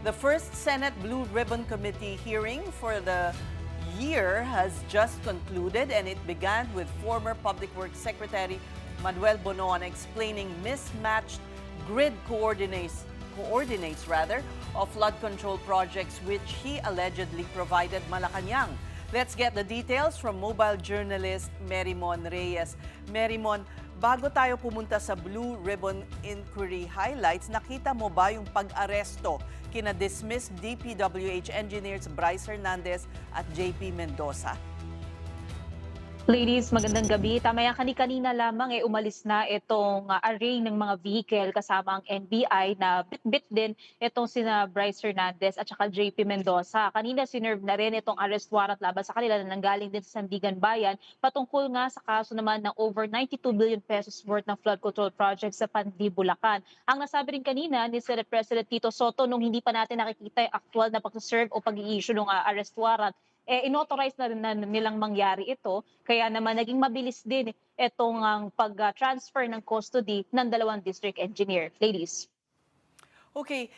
The first Senate Blue Ribbon Committee hearing for the year has just concluded, and it began with former Public Works Secretary Manuel Bonoan explaining mismatched grid coordinates of flood control projects which he allegedly provided Malacanang. Let's get the details from mobile journalist Merimon Reyes. Merimon, bago tayo pumunta sa Blue Ribbon Inquiry highlights, nakita mo ba yung pag-aresto kina dismissed DPWH engineers Bryce Hernandez at JP Mendoza? Ladies, magandang gabi. Tama yan, kanina lamang umalis na itong array ng mga vehicle kasama ang NBI na bit-bit din itong sina Bryce Hernandez at saka JP Mendoza. Kanina sinerve na rin itong arrest warrant laban sa kanila na nanggaling din sa Sandigan Bayan patungkol nga sa kaso naman ng over 92 billion pesos worth ng flood control project sa Pandi, Bulacan. Ang nasabi rin kanina ni Senate President Tito Sotto nung hindi pa natin nakikita yung actual na pag-serve o pag-i-issue ng arrest warrant, inauthorize na rin na nilang mangyari ito. Kaya naman naging mabilis din itong ang pag-transfer ng custody ng dalawang district engineer. Ladies. Okay,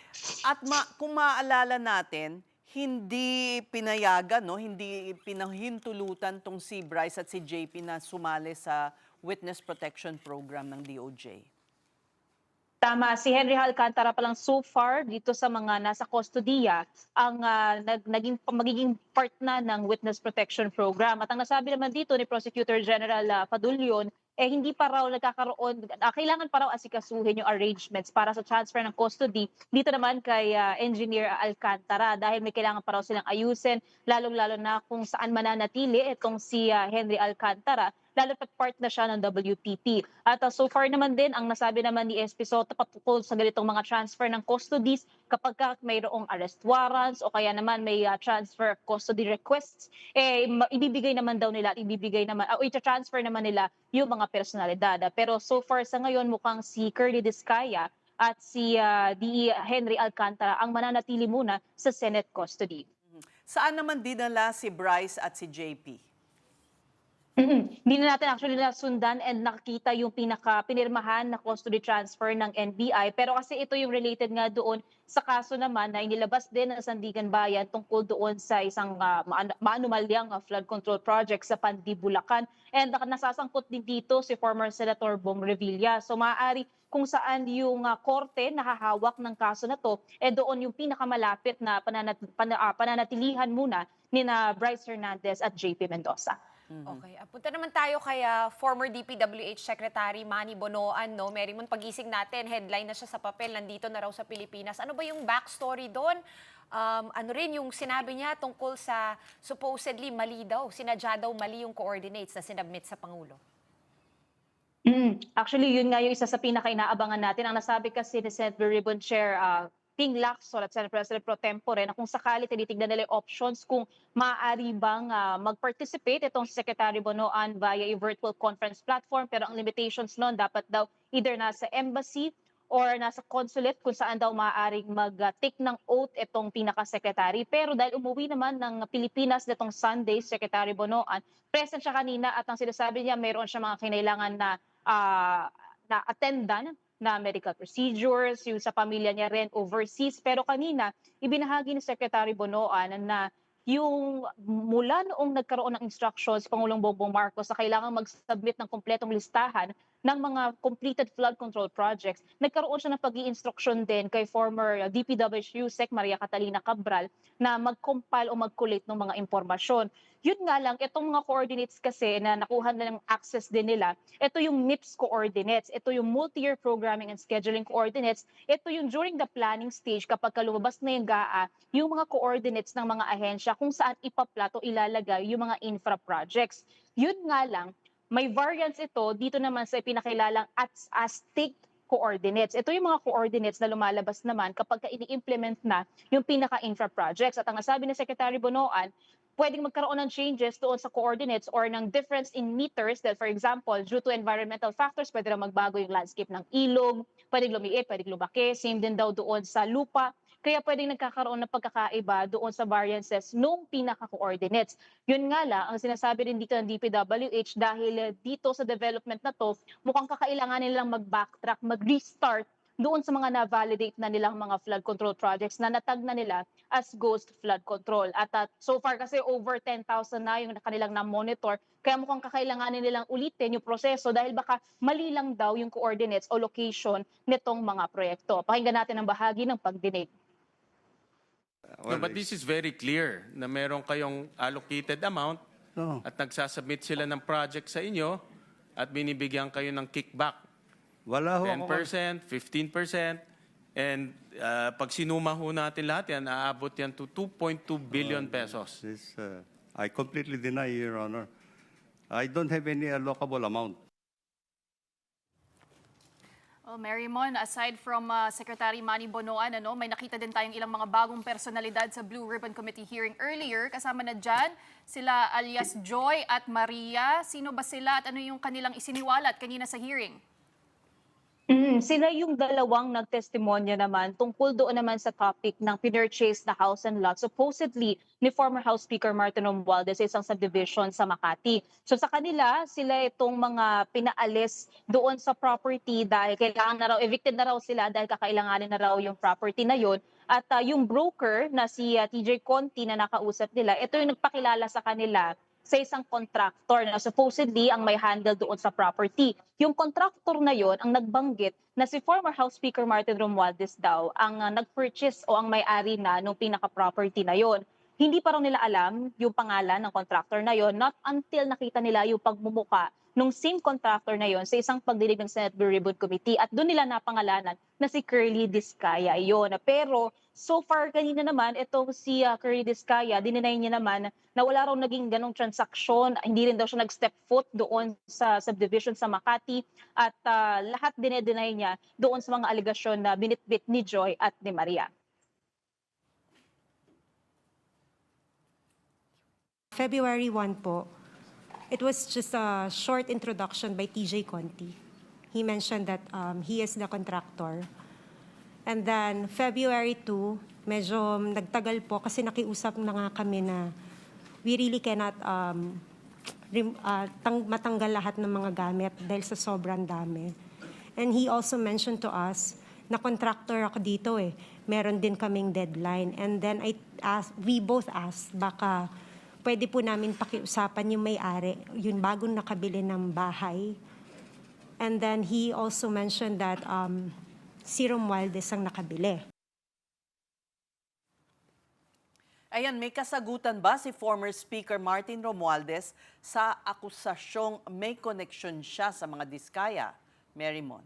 at kung maaalala natin, hindi pinayagan, no? Hindi pinahintulutan tong si Bryce at si JP na sumali sa Witness Protection Program ng DOJ. Tama, si Henry Alcantara pa lang so far dito sa mga nasa kustodiya ang magiging part na ng Witness Protection Program. At ang nasabi naman dito ni Prosecutor General Padulyon, hindi pa raw nagkakaroon, kailangan pa raw asikasuhin yung arrangements para sa transfer ng custody dito naman kay Engineer Alcantara dahil may kailangan pa raw silang ayusin, lalong-lalo na kung saan mananatili itong si Henry Alcantara, lalo pat part na siya ng WPP. At so far naman din, ang nasabi naman ni SP Soto patungkol sa ganitong mga transfer ng custodies kapag mayroong arrest warrants o kaya naman may transfer of custody requests, ibibigay naman daw nila, o ita-transfer naman nila yung mga personalidad. Pero so far sa ngayon, mukhang si Curly Discaya at si DE Henry Alcantara ang mananatili muna sa Senate custody. Saan naman dinala si Bryce at si JP? Hindi na natin actually nasundan and nakita yung pinirmahan na custody transfer ng NBI. Pero kasi ito yung related nga doon sa kaso naman na inilabas din ng Sandigan Bayan tungkol doon sa isang maanumalyang flood control project sa Pandi, Bulacan. And nasasangkot din dito si former Senator Bong Revilla. So maaari kung saan yung korte nakahawak ng kaso na to, doon yung pinakamalapit na pananatilihan muna ni na Bryce Hernandez at JP Mendoza. Okay. Punta naman tayo kay former DPWH Secretary Manny Bonoan, no? Merimon, pagising natin, headline na siya sa papel, nandito na raw sa Pilipinas. Ano ba yung backstory doon? Ano rin yung sinabi niya tungkol sa supposedly mali daw, sinadya daw mali yung coordinates na sinabmit sa Pangulo? Actually, yun nga yung isa sa pinaka-inaabangan natin. Ang nasabi kasi ni Senate Blue Ribbon Chair Ping Lacson at Senate President Pro Tempore na kung sakali tinitignan nila yung options kung maaari bang mag-participate itong si Secretary Bonoan via a virtual conference platform, pero ang limitations noon dapat daw either nasa embassy or nasa consulate kung saan daw maaaring mag-take ng oath itong pinaka-secretary. Pero dahil umuwi naman ng Pilipinas nitong Sunday, Secretary Bonoan, present siya kanina at ang sinasabi niya mayroon siya mga kinailangan na attendan na medical procedures, yung sa pamilya niya rin overseas. Pero kanina, ibinahagi ni Secretary Bonoan na yung mula noong nagkaroon ng instructions si Pangulong Bongbong Marcos na kailangan mag-submit ng kompletong listahan ng mga completed flood control projects, nagkaroon siya ng pag-i-instruction din kay former DPWH Sec Maria Catalina Cabral na mag-compile o mag-collate ng mga impormasyon. Yun nga lang, itong mga coordinates kasi na nakuha na ng access din nila, ito yung MIPS coordinates, ito yung multi-year programming and scheduling coordinates, ito yung during the planning stage kapag lumabas na yung GAA, yung mga coordinates ng mga ahensya kung saan ipaplato ilalagay yung mga infra projects. Yun nga lang, may variance ito dito naman sa pinakilalang as state coordinates. Ito yung mga coordinates na lumalabas naman kapag ini-implement na yung pinaka-infra projects. At ang nasabi ni Secretary Bonoan, pwedeng magkaroon ng changes doon sa coordinates or ng difference in meters that, for example, due to environmental factors, pwede na magbago yung landscape ng ilog, pwedeng lumiit, pwedeng lumaki, same din daw doon sa lupa. Kaya pwedeng nagkakaroon ng pagkakaiba doon sa variances nung pinaka-coordinates. Yun nga lang, ang sinasabi rin dito ng DPWH dahil dito sa development na to, mukhang kakailangan nilang mag-backtrack, mag-restart doon sa mga na-validate na nilang mga flood control projects na natag na nila as ghost flood control. At so far kasi over 10,000 na yung kanilang na-monitor, kaya mukhang kakailanganin nilang ulitin yung proseso dahil baka mali lang daw yung coordinates o location nitong mga proyekto. Pakinggan natin ang bahagi ng pagdinig. No, but this is very clear na meron kayong allocated amount No. at nagsasubmit sila ng project sa inyo at binibigyan kayo ng kickback. Wala ho ako. 10%, 15%, and pag sinuma ho natin lahat yan, aabot yan to 2.2 billion pesos. I completely deny, Your Honor. I don't have any allocable amount. Oh, Mary Mon, aside from Secretary Manny Bonoan, may nakita din tayong ilang mga bagong personalidad sa Blue Ribbon Committee hearing earlier. Kasama na dyan sila alias Joy at Maria. Sino ba sila at ano yung kanilang isiniwalat kanina sa hearing? Sila yung dalawang nagtestimonya naman tungkol doon naman sa topic ng pinurchase na house and lot supposedly ni former House Speaker Martin Romualdez sa isang subdivision sa Makati. So sa kanila, sila itong mga pinaalis doon sa property dahil kailangan na raw, evicted na raw sila dahil kakailanganin na raw yung property na yon. At yung broker na si TJ Conti na nakausap nila, ito yung nagpakilala sa kanila sa isang contractor na supposedly ang may handle doon sa property. Yung contractor na yon ang nagbanggit na si former House Speaker Martin Romualdez daw ang nag-purchase o ang may-ari na nung pinaka-property na yon. Hindi pa raw nila alam yung pangalan ng contractor na yon not until nakita nila yung pagmumuka nung same contractor na yon sa isang pagdinig ng Senate Blue Ribbon Committee at doon nila napangalanan na si Curly Discaya yon. Pero so far kanina naman ito si Curly Discaya, dininay niya naman na wala raw naging ganong transaksyon, hindi rin daw siya nag-step foot doon sa subdivision sa Makati at lahat dinedeny niya doon sa mga alegasyon na binitbit ni Joy at ni Maria. February 1 po, it was just a short introduction by TJ Conti. He mentioned that he is the contractor. And then February 2, medyo nagtagal po kasi nakiusap na nga kami na we really cannot matanggal lahat ng mga gamit dahil sa sobrang dami. And he also mentioned to us na contractor ako dito eh. Meron din kaming deadline. And then we both asked baka pwede po namin pakiusapan yung may-ari, yung bagong nakabili ng bahay. And then he also mentioned that si Romualdez ang nakabili. Ayan, may kasagutan ba si former Speaker Martin Romualdez sa akusasyong may connection siya sa mga Diskaya? Mary Mon.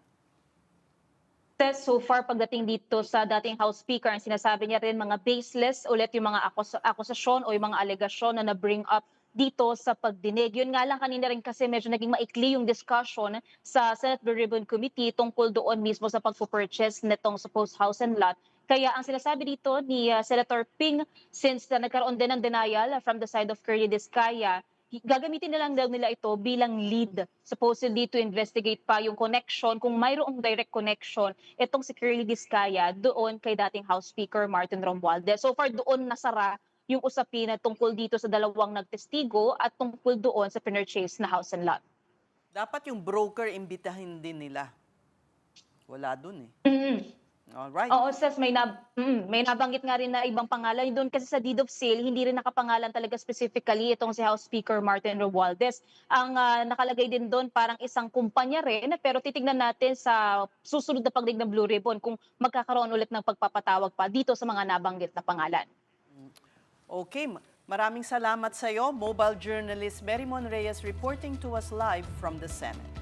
So far, pagdating dito sa dating House Speaker, ang sinasabi niya rin mga baseless ulit yung mga akusasyon o yung mga alegasyon na na-bring up dito sa pagdinig. Yun nga lang kanina rin kasi medyo naging maikli yung discussion sa Senate Blue Ribbon Committee tungkol doon mismo sa pagpupurchase nitong supposed house and lot. Kaya ang sinasabi dito ni Senator Ping, since nagkaroon din ng denial from the side of Curly Discaya, gagamitin na lang daw nila ito bilang lead, supposedly to investigate pa yung connection, kung mayroong direct connection, itong si Curly Discaya doon kay dating House Speaker Martin Romualdez. So far doon nasara yung usapin na tungkol dito sa dalawang nagtestigo at tungkol doon sa pinurchase na house and lot. Dapat yung broker imbitahin din nila. Wala dun eh. Alright. Oo, Seth, may nabanggit nga rin na ibang pangalan. Doon kasi sa deed of sale, hindi rin nakapangalan talaga specifically itong si House Speaker Martin Romualdez. Ang nakalagay din doon parang isang kumpanya rin, pero titignan natin sa susunod na pagdinig ng Blue Ribbon kung magkakaroon ulit ng pagpapatawag pa dito sa mga nabanggit na pangalan. Okay, maraming salamat sa iyo, mobile journalist Mary Mon Reyes reporting to us live from the Senate.